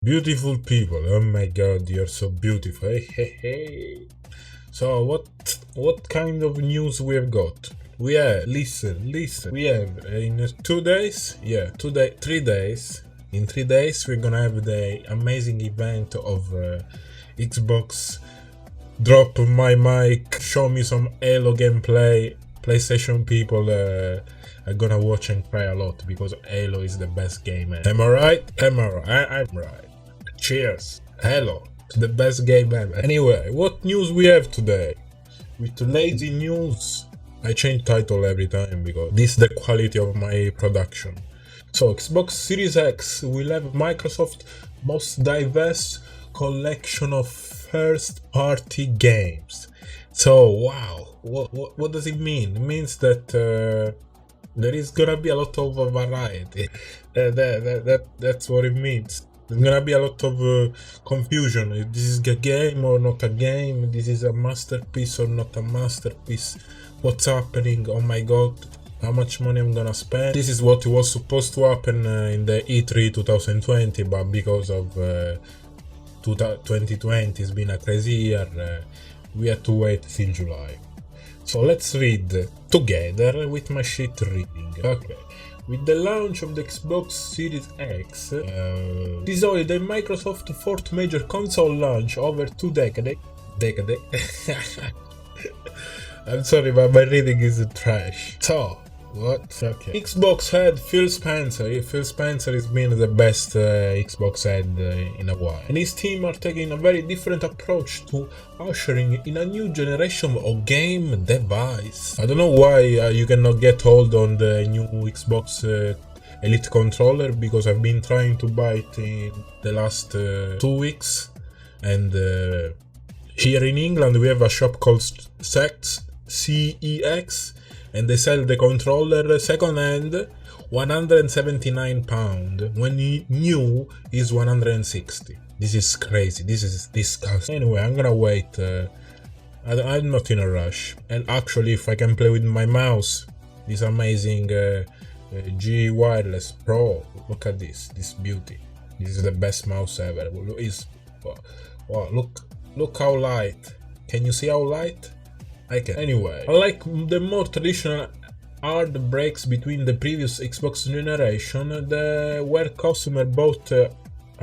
Beautiful people, oh my god, you're so beautiful. Hey, hey, hey. So what kind of news we have got? We have listen. We have in 2 days, 3 days. In 3 days, we're gonna have the amazing event of Xbox. Drop my mic, show me some Halo gameplay. PlayStation people are gonna watch and cry a lot because Halo is the best game. Am I right? I'm right. Cheers. Hello. It's the best game ever. Anyway, what news we have today? With lazy news. I change title every time because this is the quality of my production. So Xbox Series X will have Microsoft most diverse collection of first party games. So wow, what does it mean? It means that there is gonna be a lot of variety. That's what it means. There's gonna be a lot of confusion. This is a game or not a game? This is a masterpiece or not a masterpiece? What's happening? Oh my god, how much money I'm gonna spend? This is what was supposed to happen in the E3 2020, but because of 2020 has been a crazy year, we had to wait till July. So let's read together with my shit reading. Okay. With the launch of the Xbox Series X, this holiday Microsoft's fourth major console launch over 2 decades. I'm sorry, but my reading is trash. So, what? Okay. Xbox head Phil Spencer. Phil Spencer has been the best Xbox head in a while. And his team are taking a very different approach to ushering in a new generation of game device. I don't know why you cannot get hold on the new Xbox Elite controller, because I've been trying to buy it in the last 2 weeks. And here in England we have a shop called CEX, and they sell the controller second hand £179 when new is 160. This is crazy, this is disgusting. Anyway, I'm gonna wait. I'm not in a rush. And actually, if I can play with my mouse, this amazing G Wireless Pro, look at this beauty. This is the best mouse ever. Wow, look how light. Can you see how light? Anyway, unlike the more traditional hard breaks between the previous Xbox generation, where customer bought a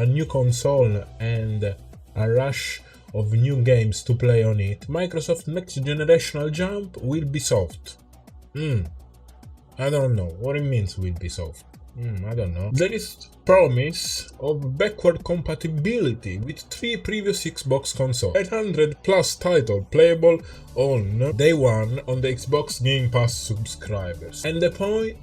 new console and a rush of new games to play on it, Microsoft's next generational jump will be soft. I don't know what it means will be soft. I don't know. There is promise of backward compatibility with 3 previous Xbox consoles. 800 plus title playable on day one on the Xbox Game Pass subscribers. And the point.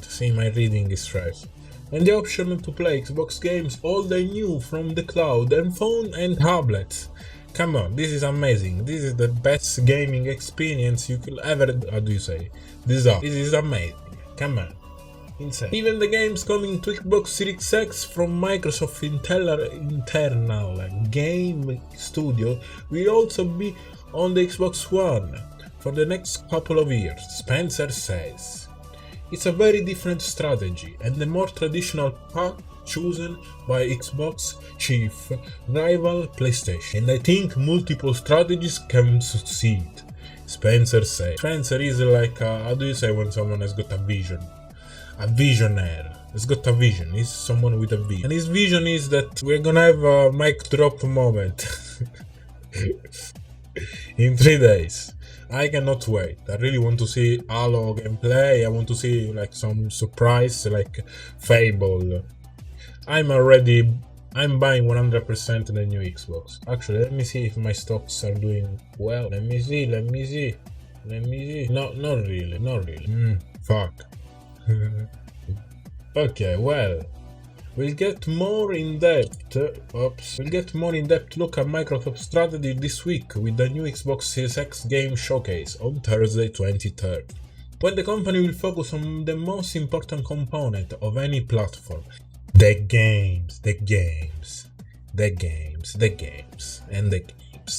See, my reading is trash. And the option to play Xbox games all day new from the cloud and phone and tablets. Come on, this is amazing. This is the best gaming experience you could ever. How do you say? This is amazing. Come on. Insane. Even the games coming to Xbox Series X from Microsoft internal game studio will also be on the Xbox One for the next couple of years, Spencer says. It's a very different strategy and the more traditional path chosen by Xbox chief rival PlayStation. And I think multiple strategies can succeed, Spencer said. Spencer is like, how do you say when someone has got a vision? A visionaire. He's got a vision. He's someone with a vision. And his vision is that we're gonna have a mic drop moment in 3 days. I cannot wait. I really want to see Halo gameplay. I want to see like some surprise, like Fable. I'm buying 100% the new Xbox. Actually, let me see if my stocks are doing well. Let me see. No, not really. Fuck. Okay, well, we'll get more in depth look at Microsoft's strategy this week with the new Xbox Series X game showcase on Thursday 23rd, when the company will focus on the most important component of any platform: the games.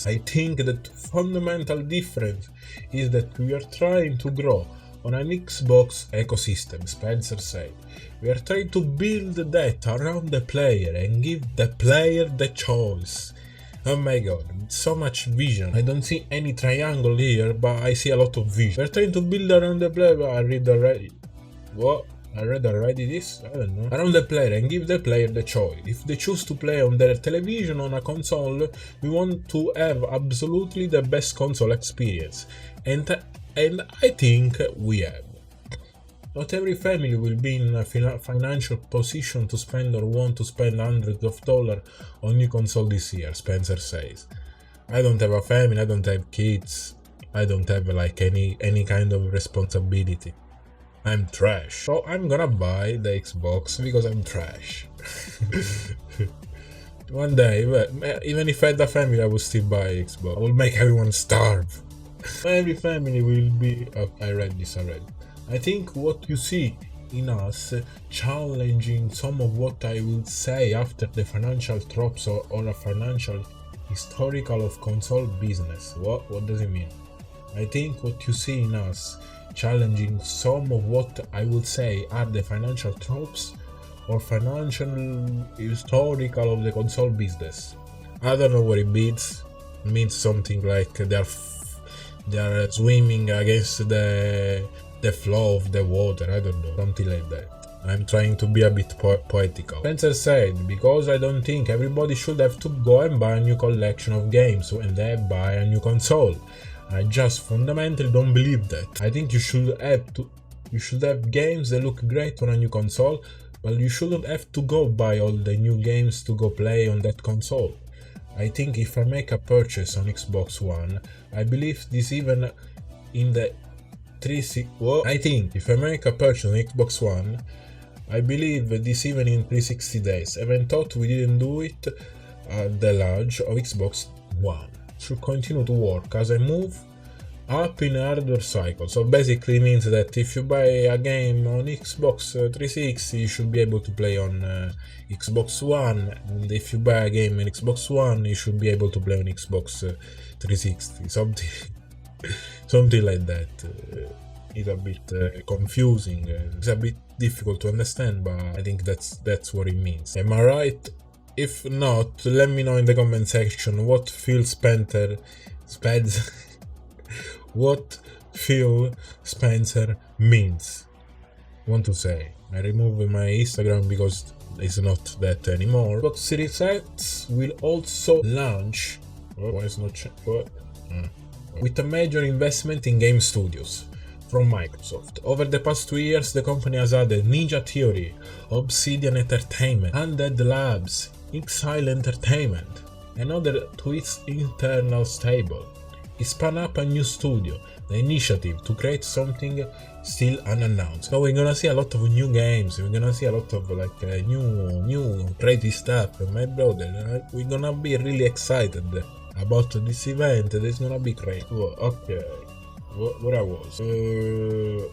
I think that fundamental difference is that we are trying to grow on an Xbox ecosystem, Spencer said. We are trying to build that around the player and give the player the choice. Oh my god, so much vision. I don't see any triangle here, but I see a lot of vision. We're trying to build around the player, but I read already. What? I read already this? I don't know. Around the player and give the player the choice. If they choose to play on their television on a console, we want to have absolutely the best console experience. And I think we have. Not every family will be in a financial position to spend or want to spend hundreds of dollars on new console this year, Spencer says. I don't have a family, I don't have kids, I don't have like any kind of responsibility. I'm trash. So I'm gonna buy the Xbox because I'm trash. One day, even if I had a family, I would still buy Xbox. I will make everyone starve. Every family will be... Oh, I read this already. I think what you see in us challenging some of what I would say after the financial tropes or a financial historical of console business. What does it mean? I think what you see in us challenging some of what I would say are the financial tropes or financial historical of the console business. I don't know what it means. It means something like they are swimming against the flow of the water, I don't know, something like that. I'm trying to be a bit poetical. Spencer said, because I don't think everybody should have to go and buy a new collection of games when they buy a new console. I just fundamentally don't believe that. I think you should have games that look great on a new console, but you shouldn't have to go buy all the new games to go play on that console. I think if I make a purchase on Xbox One, I believe this even in the I think if I make a purchase on Xbox One, I believe this even in 360 days. Even thought we didn't do it at the launch of Xbox One. Should continue to work as I move up in a hardware cycle. So basically means that if you buy a game on Xbox 360, you should be able to play on Xbox One, and if you buy a game on Xbox One, you should be able to play on Xbox 360. Something like that. It's a bit confusing. It's a bit difficult to understand, but I think that's what it means. Am I right? If not, let me know in the comment section what Phil Spencer means. Want to say. I removed my Instagram because it's not that anymore. Xbox Series X will also launch with a major investment in game studios from Microsoft. Over the past 2 years, the company has added Ninja Theory, Obsidian Entertainment, Undead Labs, Exile Entertainment, and other to its internal stable. It spun up a new studio, the Initiative, to create something still unannounced. So we're gonna see a lot of new games, we're gonna see a lot of like new crazy stuff, my brother. We're gonna be really excited about this event. It's gonna be great. Okay, where I was.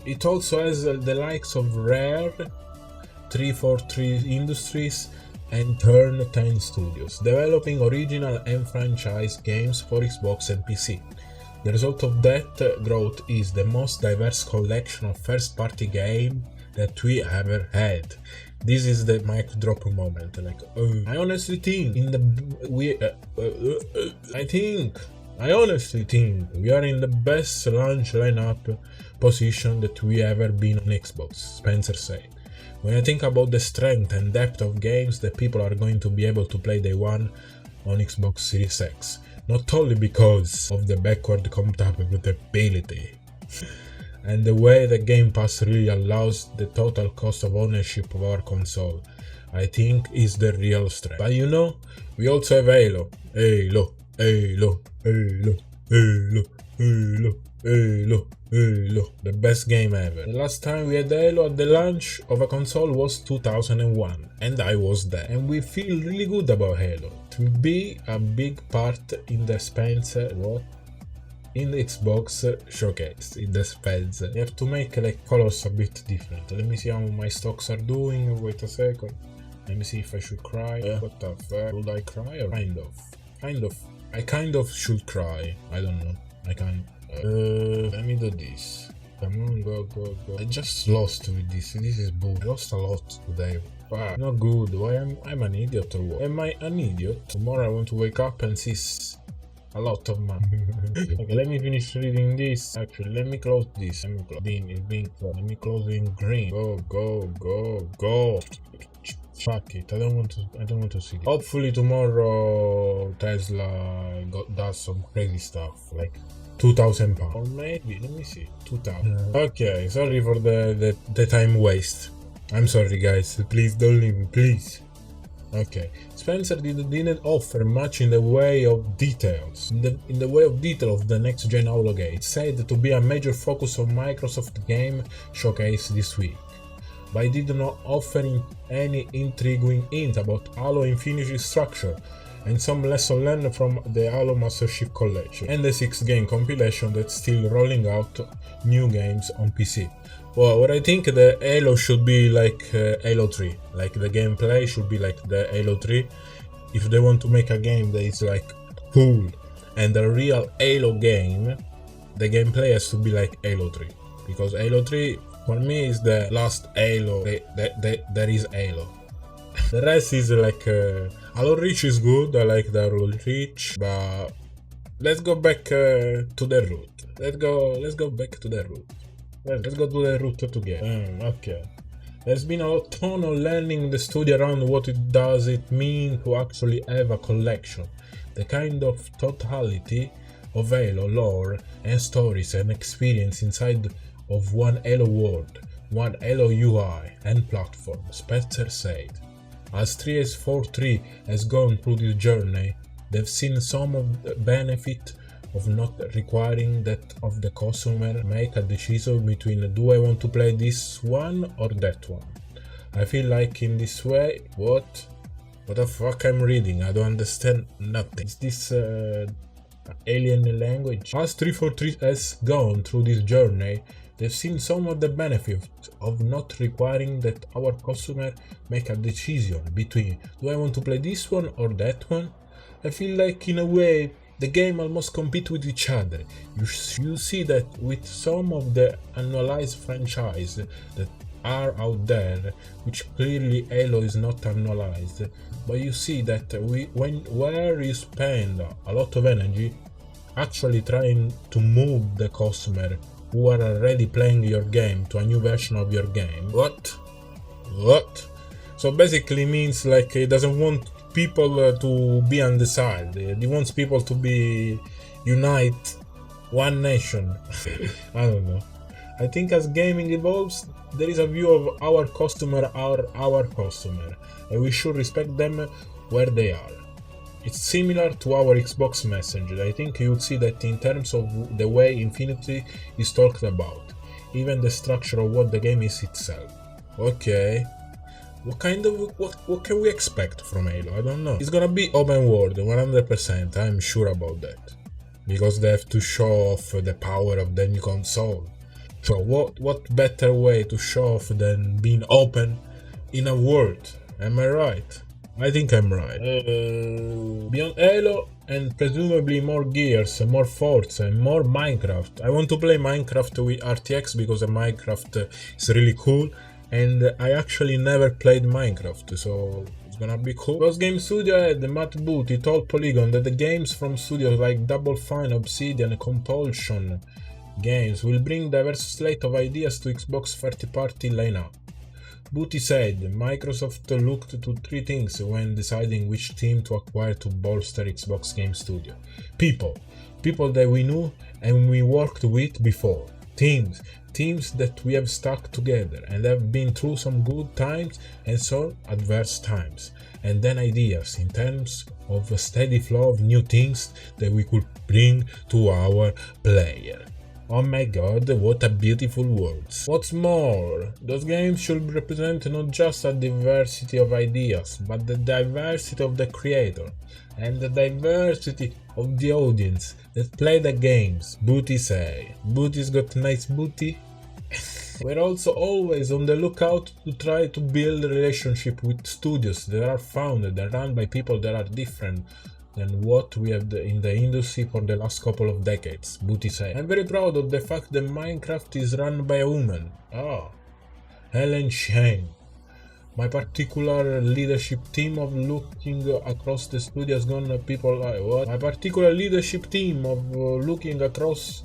It also has the likes of Rare, 343 Industries, and Turn 10 Studios, developing original and franchise games for Xbox and PC. The result of that growth is the most diverse collection of first-party games that we ever had. This is the mic drop moment. I honestly think we are in the best launch lineup position that we ever been on Xbox, Spencer said. When I think about the strength and depth of games that people are going to be able to play day one on Xbox Series X, not only because of the backward compatibility and the way the Game Pass really allows the total cost of ownership of our console, I think is the real strength. But you know, we also have Halo, the best game ever. The last time we had Halo at the launch of a console was 2001, and I was there. And we feel really good about Halo. To be a big part in the in the Xbox showcase, in the Spencer. You have to make colors a bit different. Let me see how my stocks are doing. Wait a second. Let me see if I should cry. What the fuck? Would I cry? Or kind of. I kind of should cry. I don't know. I can't. Let me do this. Come on, go, go, go. I just lost with this. This is bull. I lost a lot today. Wow, not good. Why I'm an idiot or what? Am I an idiot? Tomorrow I want to wake up and see a lot of money. Okay, let me finish reading this. Actually, let me close this. Let me close. It's being closed. Let me close in green. Go, go, go, go. Fuck it. I don't want to see it. Hopefully tomorrow Tesla does some crazy stuff like £2,000 or maybe, let me see, 2,000. Okay, sorry for the time waste. I'm sorry guys, please don't leave me, please. Okay, Spencer didn't offer much in the way of details. In the way of detail of the next gen Hologate, it's said to be a major focus of Microsoft game showcase this week, but it did not offer any intriguing hint about Halo Infinite's structure and some lesson learned from the Halo Master Chief Collection and the 6-game compilation that's still rolling out new games on PC. Well, what I think the Halo should be like Halo 3, like the gameplay should be like the Halo 3. If they want to make a game that is like cool and a real Halo game, the gameplay has to be like Halo 3, because Halo 3 for me is the last Halo that is Halo. The rest is like Halo Reach is good, I like the Halo Reach, but let's go back to the root. Let's go back to the root. Let's go to the root together. Okay. There's been a ton of learning in the studio around what does it mean to actually have a collection. The kind of totality of Halo lore and stories and experience inside of one Halo world, one Halo UI and platform, Spencer said. As 3S43 has gone through this journey, they've seen some of the benefit of not requiring that of the customer make a decision between do I want to play this one or that one. I feel like in this way, what the fuck I'm reading? I don't understand nothing. Is this alien language? As 343 has gone through this journey, they've seen some of the benefit of not requiring that our customer make a decision between do I want to play this one or that one. I feel like in a way the game almost compete with each other. You see that with some of the annualized franchise that are out there, which clearly Halo is not annualized, but you see that where you spend a lot of energy actually trying to move the customer who are already playing your game to a new version of your game. What? So basically means like it doesn't want people to be undecided. He wants people to be unite, one nation. I don't know. I think as gaming evolves, there is a view of our customer are our customer, and we should respect them where they are. It's similar to our Xbox Messenger. I think you would see that in terms of the way Infinity is talked about, even the structure of what the game is itself. Okay. What can we expect from Halo? I don't know. It's gonna be open world, 100%, I'm sure about that. Because they have to show off the power of the new console. So what better way to show off than being open in a world? Am I right? I think I'm right. Beyond Halo and presumably more Gears, more Forza and more Minecraft. I want to play Minecraft with RTX because Minecraft is really cool. And I actually never played Minecraft, so it's gonna be cool. Ghost Game Studio had Matt Booty told Polygon that the games from studios like Double Fine, Obsidian, and Compulsion Games will bring diverse slate of ideas to Xbox third-party lineup. Booty said Microsoft looked to three things when deciding which team to acquire to bolster Xbox Game Studio. People that we knew and we worked with before. Teams that we have stuck together and have been through some good times and some adverse times. And then ideas in terms of a steady flow of new things that we could bring to our player. Oh my god, what a beautiful words. What's more, those games should represent not just a diversity of ideas, but the diversity of the creator and the diversity of the audience that play the games. Booty say. Booty's got nice booty. We're also always on the lookout to try to build a relationship with studios that are founded and run by people that are different than what we have in the industry for the last couple of decades, Booty said. I'm very proud of the fact that Minecraft is run by a woman. Helen Shane. My particular leadership team of looking across the studio has gone people like what? My particular leadership team of looking across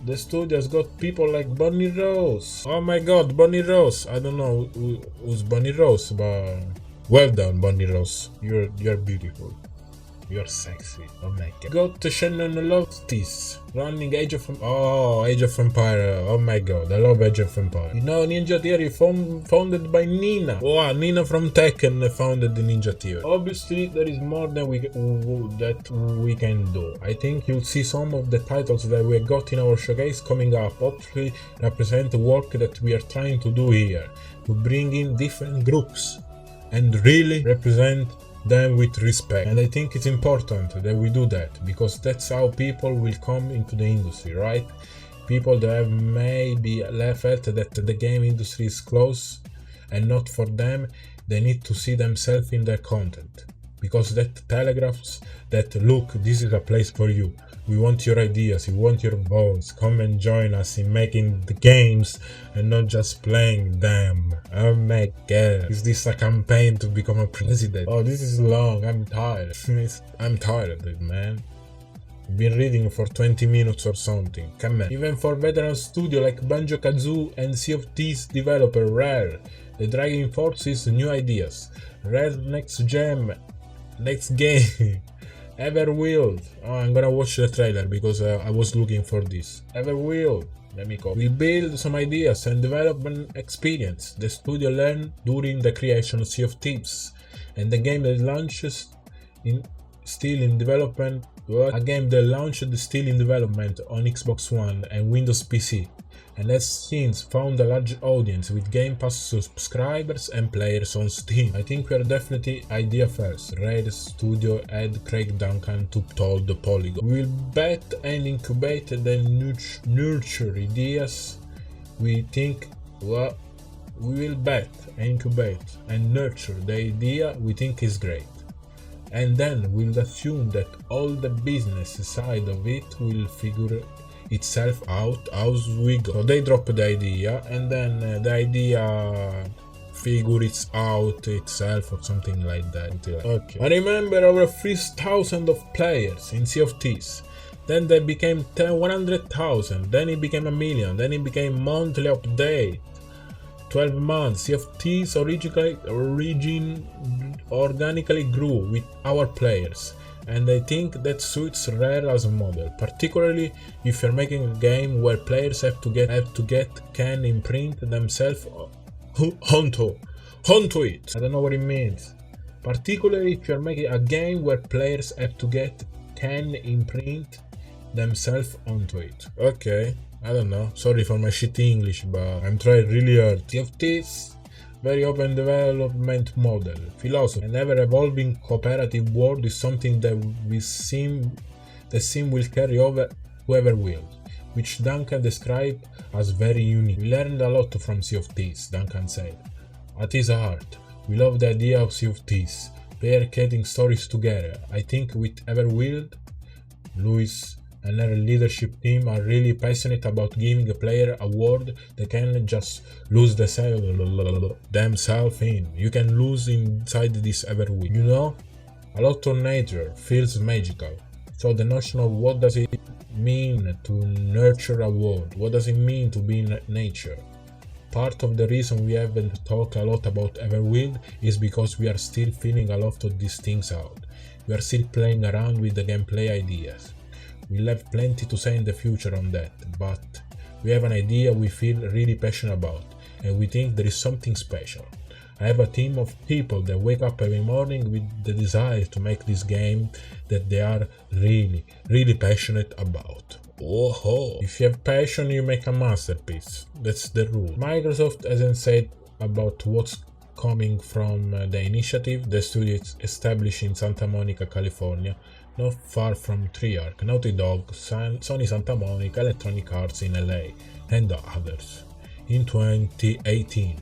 the studio has got people like Bonnie Rose. Oh my god, Bonnie Rose. I don't know who's Bonnie Rose, but well done, Bonnie Rose. You're beautiful. You're sexy. Oh my god. Got Shannon Loftis running Age of Empire. Oh my god, I love Age of Empire. You know, Ninja Theory founded by Nina. Wow, Nina from Tekken founded the Ninja Theory. Obviously, there is more than we can do. I think you'll see some of the titles that we got in our showcase coming up. Hopefully, represent the work that we are trying to do here, to bring in different groups and really represent them with respect. And I think it's important that we do that, because that's how people will come into the industry, right? People that have maybe felt that the game industry is close and not for them, they need to see themselves in their content, because that telegraphs that, look, this is a place for you. We want your ideas, we want your votes. Come and join us in making the games and not just playing them. Oh my god. Is this a campaign to become a president? Oh, this is long. I'm tired. I'm tired, man. I've been reading for 20 minutes or something. Come on. Even for veteran studio like Banjo-Kazooie and Sea of Thieves developer Rare, the Dragon Force is new ideas. Rare next game Everwild. Oh, I'm gonna watch the trailer because I was looking for this. Everwild. Let me go. We build some ideas and development experience. The studio learned during the creation of Sea of Thieves, and the game that launches still in development. A game that launched still in development on Xbox One and Windows PC, and has since found a large audience with Game Pass subscribers and players on Steam. I think we are definitely idea first. Red Studio head Craig Duncan told the Polygon. We will bet and incubate and then nurture ideas. We think, well, we will bet, incubate and nurture the idea we think is great. And then we'll assume that all the business side of it will figure itself out as we go. So they drop the idea, and then the idea figures out itself or something like that. Okay. I remember over 3,000 of players in Sea of Thieves. Then they became 100,000. Then it became a million. Then it became monthly update. 12 months. Sea of Thieves organically grew with our players, and I think that suits Rare as a model, particularly if you're making a game where players have to get can imprint themselves onto it. I don't know what it means. Particularly if you're making a game where players have to can imprint themselves onto it. Okay, I don't know. Sorry for my shitty English, but I'm trying really hard. Sea of Thieves, very open development model, philosophy, an ever-evolving cooperative world is something that will carry over whoever will, which Duncan described as very unique. We learned a lot from Sea of Thieves, Duncan said. At his heart, we love the idea of Sea of Thieves, player creating stories together. I think with Everwild, Louis and her leadership team are really passionate about giving a player a world they can just lose themselves in. You can lose inside this Everwild. You know, a lot of nature feels magical. So the notion of what does it mean to nurture a world? What does it mean to be in nature? Part of the reason we haven't talked a lot about Everwild is because we are still feeling a lot of these things out. We are still playing around with the gameplay ideas. We'll have plenty to say in the future on that, but we have an idea we feel really passionate about, and we think there is something special. I have a team of people that wake up every morning with the desire to make this game that they are really, really passionate about. Whoa! If you have passion, you make a masterpiece. That's the rule. Microsoft hasn't said about what's coming from the initiative. The studio is established in Santa Monica, California, not far from Treyarch, Naughty Dog, Sony Santa Monica, Electronic Arts in LA, and others. In 2018,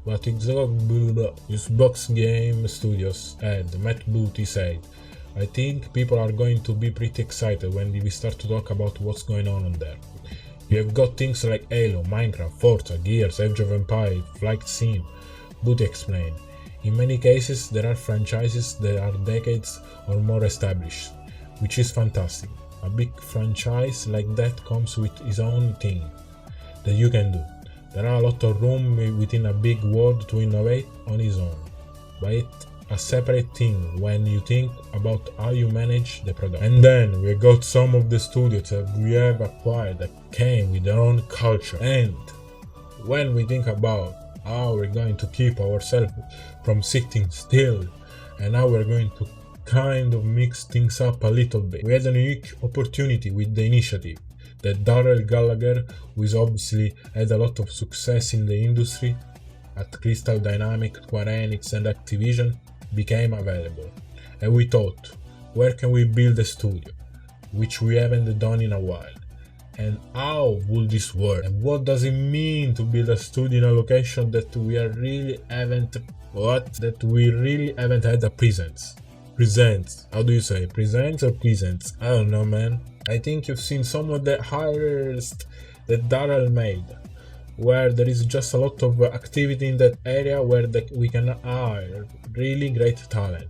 but Xbox Game Studios head Matt Booty said, I think people are going to be pretty excited when we start to talk about what's going on there. You have got things like Halo, Minecraft, Forza, Gears, Age of Empires, Flight Sim. Booty explained. In many cases, there are franchises that are decades or more established, which is fantastic. A big franchise like that comes with its own thing that you can do. There are a lot of room within a big world to innovate on its own, but it's a separate thing when you think about how you manage the product. And then we got some of the studios that we have acquired that came with their own culture. And when we think about how we're going to keep ourselves from sitting still and how we're going to kind of mix things up a little bit, we had a unique opportunity with the initiative that Darrell Gallagher, who is obviously had a lot of success in the industry at Crystal Dynamics, Square Enix and Activision, became available. And we thought, where can we build a studio, which we haven't done in a while? And how will this work? And what does it mean to build a studio in a location that we really haven't had a presence? Presents. How do you say? Presents or presents? I don't know, man. I think you've seen some of the hires that Darrell made, where there is just a lot of activity in that area where we can hire really great talent.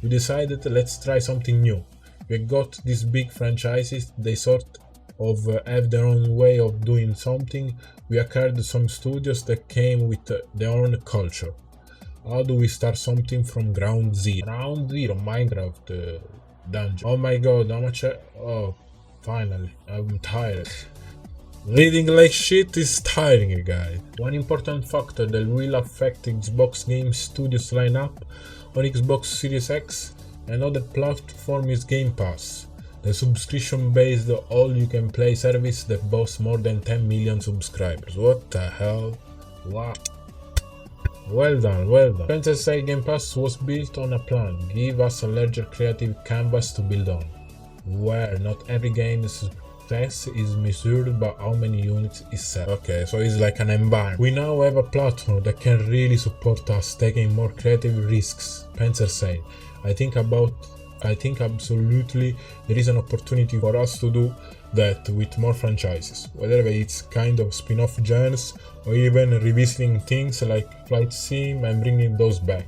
We decided let's try something new. We got these big franchises, they sort of have their own way of doing something. We acquired some studios that came with their own culture. How do we start something from ground zero? Ground zero, Minecraft dungeon. Oh my god, how much oh, finally, I'm tired. Reading like shit is tiring, guys. One important factor that will affect Xbox Game Studios lineup on Xbox Series X and other platform is Game Pass, the subscription-based all-you-can-play service that boasts more than 10 million subscribers. What the hell? Wow. Well done, well done. Spencer said Game Pass was built on a plan, give us a larger creative canvas to build on, where not every game's success is measured by how many units is sold. Okay, so it's like an environment. We now have a platform that can really support us taking more creative risks, Spencer said. I think absolutely there is an opportunity for us to do that with more franchises, whether it's kind of spin-off genres or even revisiting things like Flight Sim and bringing those back.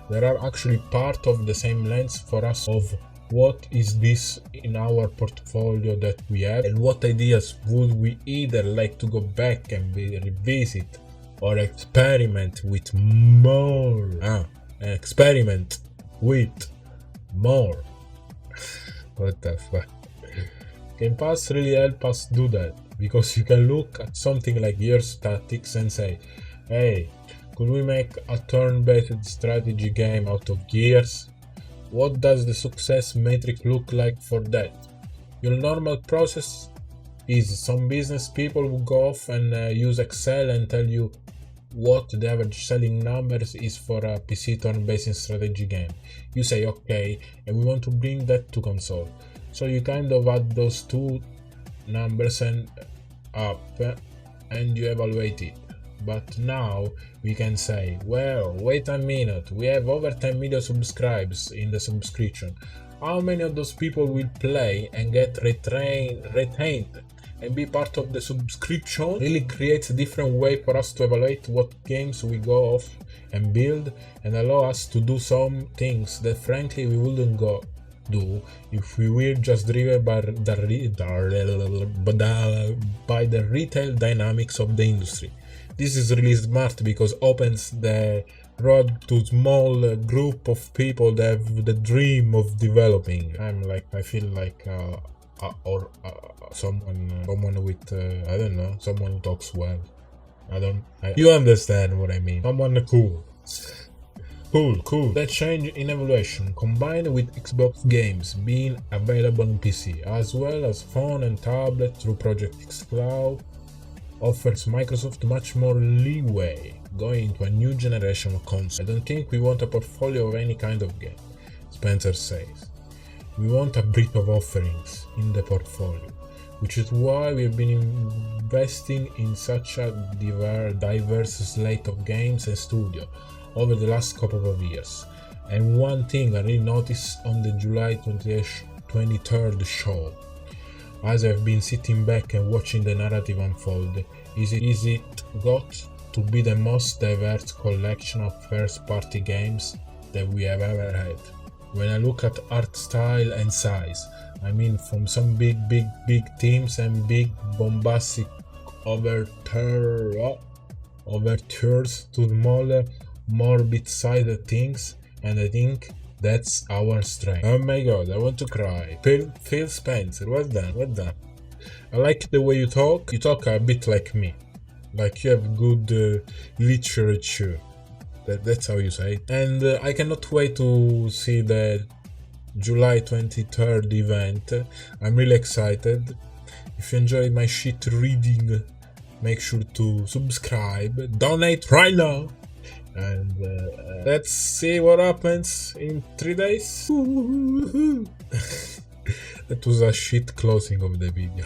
There are actually part of the same lens for us of what is this in our portfolio that we have and what ideas would we either like to go back and revisit or experiment with more. Experiment with more. What the fuck? Game Pass really help us do that, because you can look at something like Gears Tactics and say, hey, could we make a turn-based strategy game out of Gears? What does the success metric look like for that? Your normal process is some business people will go off and use Excel and tell you what the average selling numbers is for a PC turn-based strategy game. You say okay, and we want to bring that to console. So you kind of add those two numbers and up and you evaluate it. But now we can say, well, wait a minute, we have over 10 million subscribers in the subscription. How many of those people will play and get retained and be part of the subscription? Really creates a different way for us to evaluate what games we go off and build, and allow us to do some things that frankly we wouldn't do if we were just driven by the retail dynamics of the industry. This is really smart because opens the road to small group of people that have the dream of developing. I feel like someone with I don't know, someone who talks well. You understand what I mean? Someone cool. Cool. That change in evaluation, combined with Xbox games being available on PC as well as phone and tablet through Project xCloud, offers Microsoft much more leeway going into a new generation of console. I don't think we want a portfolio of any kind of game, Spencer says. We want a breadth of offerings in the portfolio, which is why we have been investing in such a diverse slate of games and studio over the last couple of years. And one thing I really noticed on the July 23rd show, as I've been sitting back and watching the narrative unfold, is it got to be the most diverse collection of first-party games that we have ever had. When I look at art style and size, I mean from some big teams and big bombastic overtures to smaller, more bit-sided things, and I think that's our strength. Oh my god, I want to cry. Phil Spencer, well done. I like the way you talk a bit like me. Like you have good literature. That's how you say it. And I cannot wait to see the July 23rd event. I'm really excited. If you enjoyed my shit reading, make sure to subscribe, donate right now, and let's see what happens in 3 days. That was a shit closing of the video.